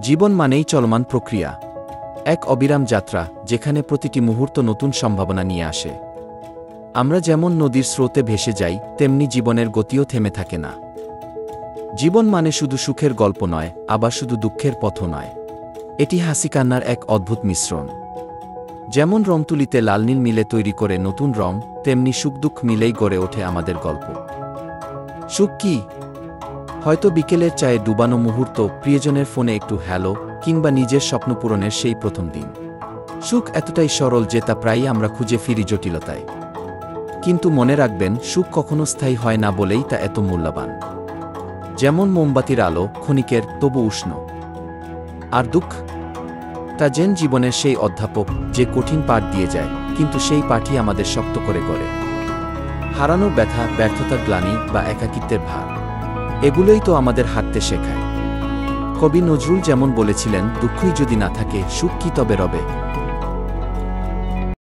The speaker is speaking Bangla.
জীবন মানেই চলমান প্রক্রিয়া, এক অবিরাম যাত্রা যেখানে প্রতিটি মুহূর্ত নতুন সম্ভাবনা নিয়ে আসে। আমরা যেমন নদীর স্রোতে ভেসে যাই, তেমনি জীবনের গতিও থেমে থাকে না। জীবন মানে শুধু সুখের গল্প নয়, আবার শুধু দুঃখের পথও নয়। এটি হাসি কান্নার এক অদ্ভুত মিশ্রণ। যেমন রংতুলিতে লাল নীল মিলে তৈরি করে নতুন রং, তেমনি সুখ দুঃখ মিলেই গড়ে ওঠে আমাদের গল্প। সুখ কি? হয়তো বিকেলের চায়ে ডুবানো মুহূর্ত, প্রিয়জনের ফোনে একটু হ্যালো, কিংবা নিজের স্বপ্ন পূরণের সেই প্রথম দিন। সুখ এতটাই সরল যে তা প্রায়ই আমরা খুঁজে ফিরি জটিলতায়। কিন্তু মনে রাখবেন, সুখ কখনো স্থায়ী হয় না বলেই তা এত মূল্যবান। যেমন মোমবাতির আলো, ক্ষণিকের, তবু উষ্ণ। আর দুঃখ? তা যেন জীবনের সেই অধ্যাপক যে কঠিন পাঠ দিয়ে যায়, কিন্তু সেই পাঠই আমাদের শক্ত করে গড়ে। হারানোর ব্যথা, ব্যর্থতার গ্লানি বা একাকিত্বের ভার, এগুলোই তো আমাদের হাঁটতে শেখায়। কবি নজরুল যেমন বলেছিলেন, দুঃখই যদি না থাকে, সুখ কি তবে রবে?